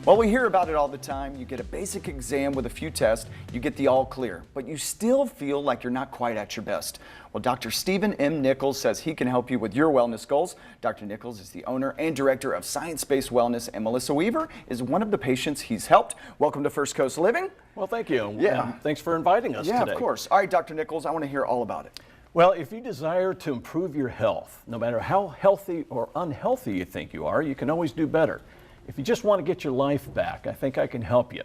Well, we hear about it all the time. You get a basic exam with a few tests, you get the all clear, but you still feel like you're not quite at your best. Well, Dr. Stephen M. Nichols says he can help you with your wellness goals. Dr. Nichols is the owner and director of Science-Based Wellness, and Melissa Weaver is one of the patients he's helped. Welcome to First Coast Living. Well, thank you. Yeah. Thanks for inviting us today. Yeah, of course. All right, Dr. Nichols, I want to hear all about it. Well, if you desire to improve your health, no matter how healthy or unhealthy you think you are, you can always do better. If you just want to get your life back, I think I can help you.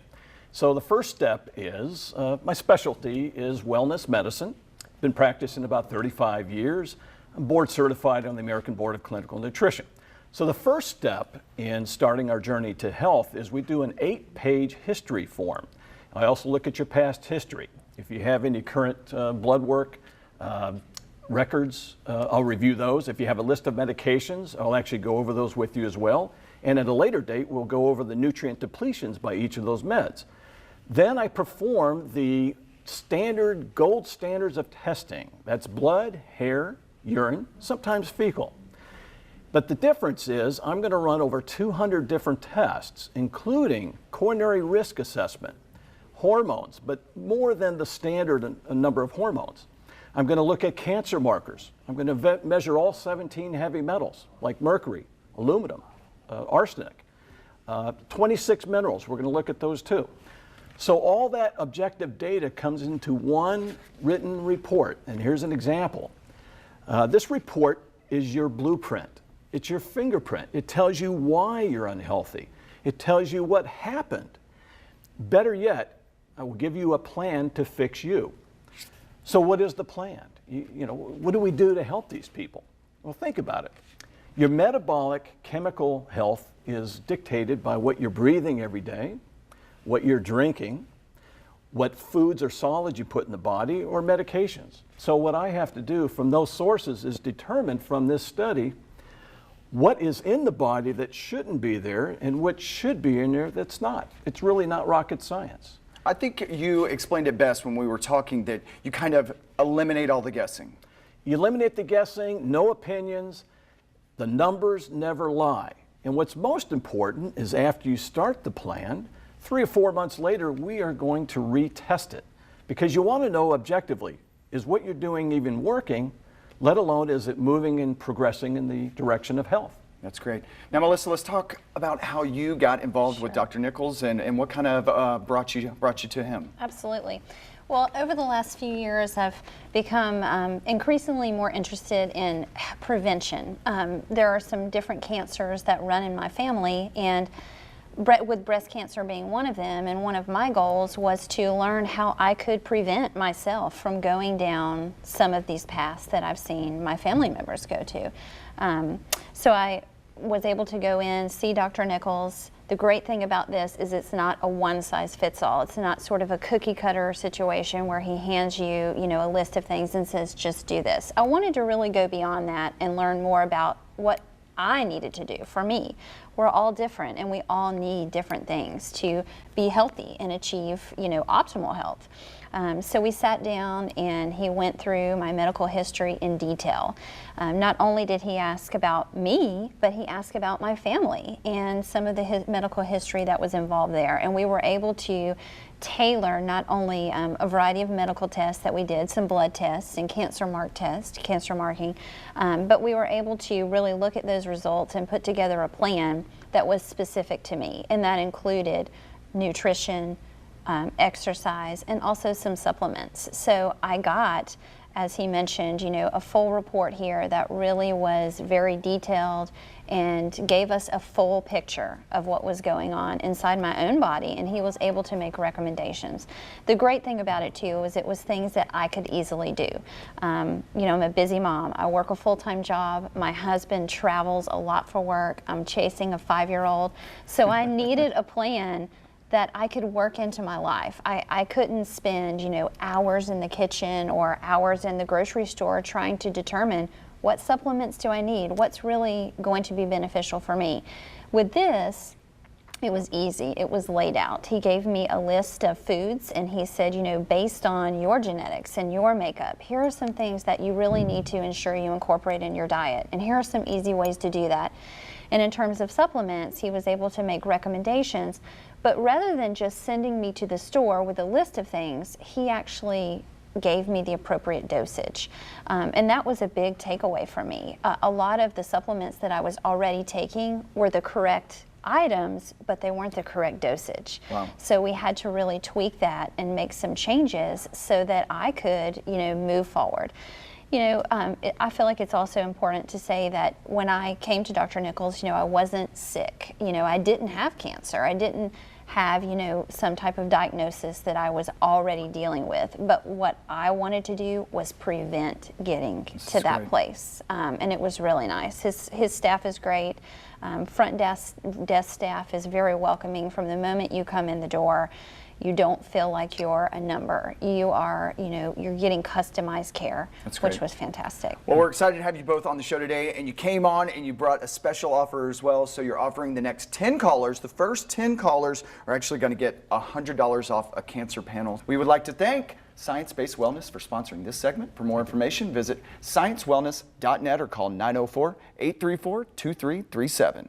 So the first step is, my specialty is wellness medicine. Been practicing about 35 years. I'm board certified on the American Board of Clinical Nutrition. So the first step in starting our journey to health is we do an 8-page history form. I also look at your past history. If you have any current blood work, records, I'll review those. If you have a list of medications, I'll actually go over those with you as well. And at a later date, we'll go over the nutrient depletions by each of those meds. Then I perform the standard gold standards of testing. That's blood, hair, urine, sometimes fecal. But the difference is I'm going to run over 200 different tests, including coronary risk assessment, hormones, but more than the standard number of hormones. I'm going to look at cancer markers. I'm going to measure all 17 heavy metals like mercury, aluminum, arsenic, 26 minerals. We're going to look at those too. So all that objective data comes into one written report. And here's an example. This report is your blueprint. It's your fingerprint. It tells you why you're unhealthy. It tells you what happened. Better yet, I will give you a plan to fix you. So what is the plan? What do we do to help these people? Well, think about it. Your metabolic chemical health is dictated by what you're breathing every day, what you're drinking, what foods or solids you put in the body, or medications. So what I have to do from those sources is determine from this study what is in the body that shouldn't be there and what should be in there that's not. It's really not rocket science. I think you explained it best when we were talking that you kind of eliminate all the guessing. You eliminate the guessing, no opinions. The numbers never lie. And what's most important is after you start the plan, 3 or 4 months later, we are going to retest it. Because you want to know objectively, is what you're doing even working, let alone is it moving and progressing in the direction of health? That's great. Now, Melissa, let's talk about how you got involved with Dr. Nichols and what kind of brought you to him. Absolutely. Well, over the last few years, I've become increasingly more interested in prevention. There are some different cancers that run in my family, and with breast cancer being one of them, and one of my goals was to learn how I could prevent myself from going down some of these paths that I've seen my family members go to. So I was able to go in, see Dr. Nichols. The great thing about this is it's not a one-size-fits-all. It's not sort of a cookie-cutter situation where he hands you, a list of things and says, just do this. I wanted to really go beyond that and learn more about what I needed to do for me. We're all different, and we all need different things to be healthy and achieve, optimal health. So we sat down and he went through my medical history in detail. Not only did he ask about me, but he asked about my family and some of the medical history that was involved there. And we were able to tailor not only a variety of medical tests that we did, some blood tests and cancer marking, but we were able to really look at those results and put together a plan that was specific to me. And that included nutrition, exercise, and also some supplements. So I got, as he mentioned, a full report here that really was very detailed and gave us a full picture of what was going on inside my own body, and he was able to make recommendations. The great thing about it too was it was things that I could easily do. I'm a busy mom. I work a full-time job. My husband travels a lot for work. I'm chasing a 5-year-old. So I needed a plan that I could work into my life. I couldn't spend, hours in the kitchen or hours in the grocery store trying to determine what supplements do I need, what's really going to be beneficial for me. With this, it was easy. It was laid out. He gave me a list of foods and he said, based on your genetics and your makeup, here are some things that you really need to ensure you incorporate in your diet. And here are some easy ways to do that. And in terms of supplements, he was able to make recommendations. But rather than just sending me to the store with a list of things, he actually gave me the appropriate dosage. And that was a big takeaway for me. A lot of the supplements that I was already taking were the correct items, but they weren't the correct dosage. Wow. So we had to really tweak that and make some changes so that I could, move forward. I feel like it's also important to say that when I came to Dr. Nichols, I wasn't sick. I didn't have cancer. I didn't have, some type of diagnosis that I was already dealing with. But what I wanted to do was prevent getting to that place. And it was really nice. His staff is great. Front desk staff is very welcoming from the moment you come in the door. You don't feel like you're a number. You are, you're getting customized care, which was fantastic. Well, we're excited to have you both on the show today, and you came on and you brought a special offer as well. So you're offering the next 10 callers. The first 10 callers are actually going to get $100 off a cancer panel. We would like to thank Science Based Wellness for sponsoring this segment. For more information, visit sciencewellness.net or call 904-834-2337.